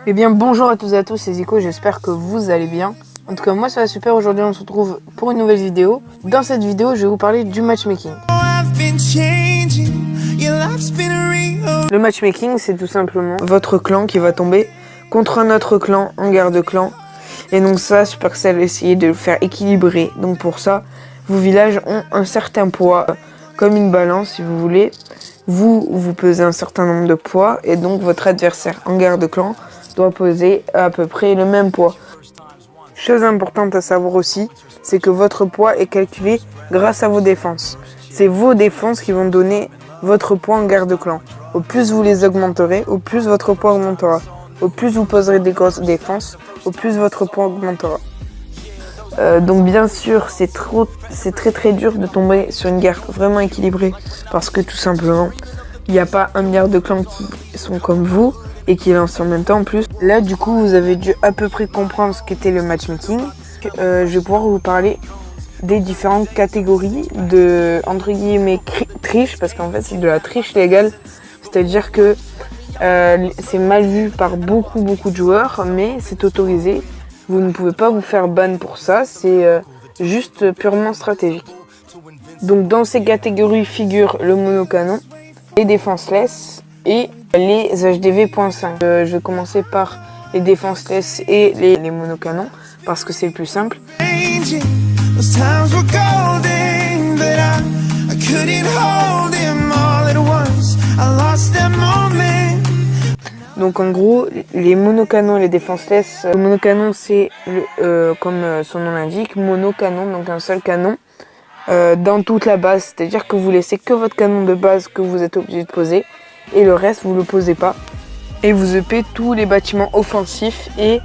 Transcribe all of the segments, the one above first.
Eh bien bonjour à tous et à tous, c'est Zico, j'espère que vous allez bien. En tout cas moi ça va super, aujourd'hui on se retrouve pour une nouvelle vidéo. Dans cette vidéo je vais vous parler du matchmaking. Le matchmaking c'est tout simplement votre clan qui va tomber contre un autre clan en guerre de clan. Et donc ça Supercell a essayé de le faire équilibrer. Donc pour ça vos villages ont un certain poids, comme une balance si vous voulez. Vous pesez un certain nombre de poids et donc votre adversaire en guerre de clan doit peser à peu près le même poids. Chose importante à savoir aussi, c'est que votre poids est calculé grâce à vos défenses. C'est vos défenses qui vont donner votre poids en guerre de clan. Au plus vous les augmenterez, au plus votre poids augmentera. Au plus vous poserez des grosses défenses, au plus votre poids augmentera. Donc bien sûr, c'est très dur de tomber sur une guerre vraiment équilibrée parce que tout simplement, il n'y a pas un milliard de clans qui sont comme vous et qui lancent en même temps en plus. Là du coup, vous avez dû à peu près comprendre ce qu'était le matchmaking. Je vais pouvoir vous parler des différentes catégories de, entre guillemets, triche, parce qu'en fait c'est de la triche légale, c'est-à-dire que c'est mal vu par beaucoup de joueurs, mais c'est autorisé. Vous ne pouvez pas vous faire ban pour ça, c'est juste purement stratégique. Donc dans ces catégories figurent le monocanon, les defenseless et les HDV.5. Je vais commencer par les defenseless et les monocanons parce que c'est le plus simple. Donc en gros, les monocanons et les defenseless, le monocanon c'est, comme son nom l'indique, monocanon, donc un seul canon dans toute la base. C'est-à-dire que vous laissez que votre canon de base que vous êtes obligé de poser et le reste vous le posez pas. Et vous EP tous les bâtiments offensifs et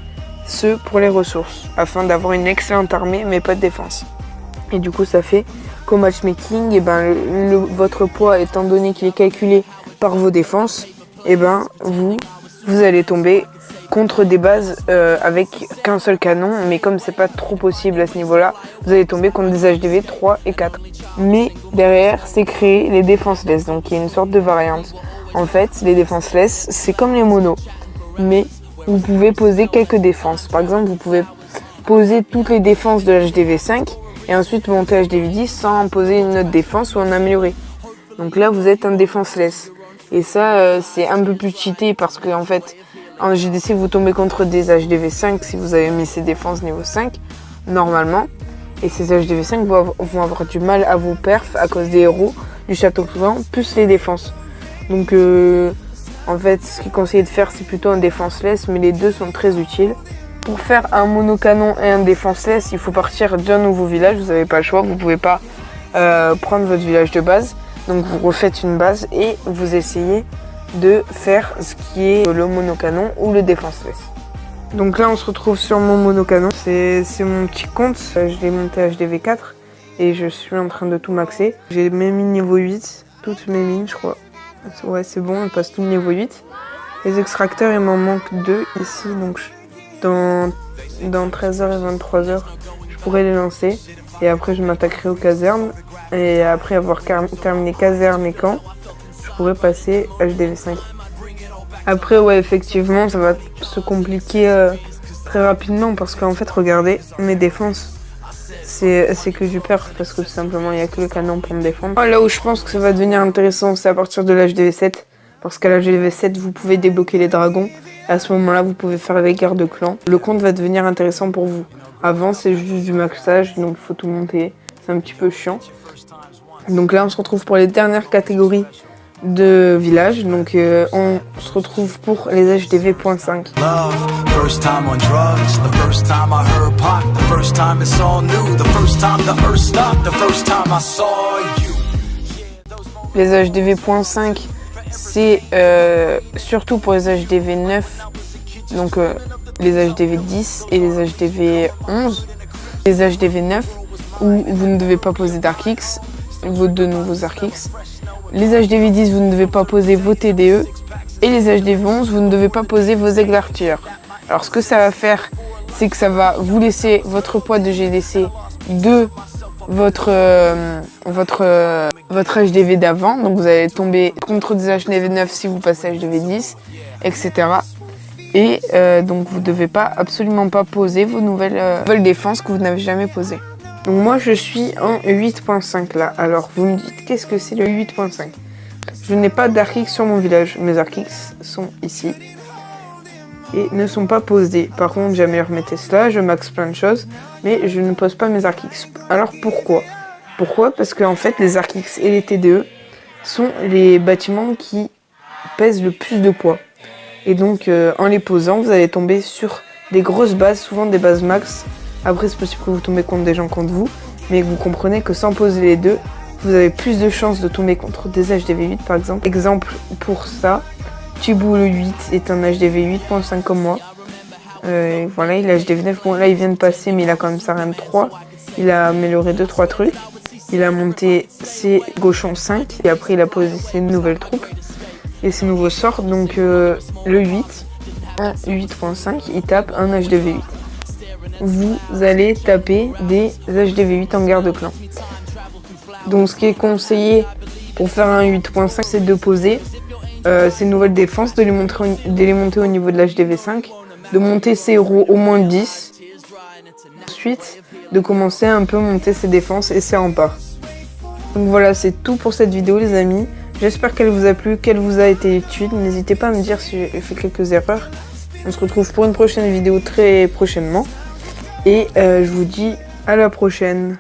ceux pour les ressources, afin d'avoir une excellente armée mais pas de défense. Et du coup ça fait qu'au matchmaking, et votre poids étant donné qu'il est calculé par vos défenses, et vous allez tomber contre des bases avec qu'un seul canon, mais comme c'est pas trop possible à ce niveau-là, vous allez tomber contre des HDV 3 et 4. Mais derrière, c'est créé les defenseless, donc il y a une sorte de variante. En fait, les defenseless, c'est comme les monos, mais vous pouvez poser quelques défenses. Par exemple, vous pouvez poser toutes les défenses de l'HDV 5 et ensuite monter à HDV 10 sans en poser une autre défense ou en améliorer. Donc là, vous êtes un defenseless. Et ça, c'est un peu plus cheaté parce que en fait, en GDC, vous tombez contre des HDV 5 si vous avez mis ces défenses niveau 5, normalement. Et ces HDV 5 vont avoir du mal à vous perf à cause des héros du château clan, plus les défenses. Donc, en fait, ce qui est conseillé de faire, c'est plutôt un defenseless, mais les deux sont très utiles. Pour faire un monocanon et un defenseless, il faut partir d'un nouveau village, vous n'avez pas le choix, vous ne pouvez pas prendre votre village de base. Donc vous refaites une base et vous essayez de faire ce qui est le monocanon ou le defenseless. Donc là on se retrouve sur mon monocanon, c'est mon petit compte, je l'ai monté à HDV4 et je suis en train de tout maxer. J'ai mes mines niveau 8, toutes mes mines je crois. Ouais c'est bon, on passe tout le niveau 8. Les extracteurs il m'en manque 2 ici, donc dans 13h et 23h je pourrais les lancer. Et après je m'attaquerai aux casernes. Et après avoir terminé caserne et camp, je pourrais passer HDV5. Après ouais effectivement ça va se compliquer très rapidement parce qu'en fait regardez mes défenses. C'est que du perf parce que tout simplement il n'y a que le canon pour me défendre. Là où je pense que ça va devenir intéressant c'est à partir de l'HDV7. Parce qu'à l'HDV7 vous pouvez débloquer les dragons. Et à ce moment là vous pouvez faire les guerres de clans. Le compte va devenir intéressant pour vous. Avant c'est juste du maxage donc il faut tout monter. C'est un petit peu chiant. Donc là on se retrouve pour les dernières catégories de villages. Donc on se retrouve pour les HDV.5. Les HDV.5 c'est surtout pour les HDV 9, donc les HDV 10 et les HDV 11. Les HDV 9 où vous ne devez pas poser d'Arc X, vos deux nouveaux Arc X. Les HDV 10 vous ne devez pas poser vos TDE. Et les HDV 11 vous ne devez pas poser vos aigles artilleurs. Alors ce que ça va faire, c'est que ça va vous laisser votre poids de GDC de votre HDV d'avant. Donc vous allez tomber contre des HDV 9 si vous passez HDV 10, etc. Et donc vous ne devez absolument pas poser vos nouvelles défenses que vous n'avez jamais posées. Donc moi je suis en 8.5 là. Alors vous me dites qu'est-ce que c'est le 8.5? Je n'ai pas d'Arc X sur mon village. Mes Arc X sont ici. Et ne sont pas posés. Par contre j'améliore mes Tesla, je max plein de choses. Mais je ne pose pas mes Arc X. Alors pourquoi? Pourquoi? Parce qu'en fait les Arc X et les TDE sont les bâtiments qui pèsent le plus de poids. Et donc en les posant, vous allez tomber sur des grosses bases, souvent des bases max. Après c'est possible que vous tombez contre des gens contre vous, mais vous comprenez que sans poser les deux, vous avez plus de chances de tomber contre des HDV8 par exemple. Exemple pour ça, Tubou le 8 est un HDV 8.5 comme moi. Voilà, il est HDV9, bon là il vient de passer mais il a quand même sa RAM 3. Il a amélioré 2-3 trucs. Il a monté ses gauchons 5 et après il a posé ses nouvelles troupes et ses nouveaux sorts. Donc le 8, en 8.5, il tape un HDV8. Vous allez taper des HDV8 en guerre de clan. Donc ce qui est conseillé pour faire un 8.5, c'est de poser ces nouvelles défenses, de les monter au niveau de l'HDV5, de monter ses héros au moins 10. Ensuite, de commencer à un peu monter ses défenses et ses remparts. Donc voilà, c'est tout pour cette vidéo les amis. J'espère qu'elle vous a plu, qu'elle vous a été utile. N'hésitez pas à me dire si j'ai fait quelques erreurs. On se retrouve pour une prochaine vidéo très prochainement. Et je vous dis à la prochaine.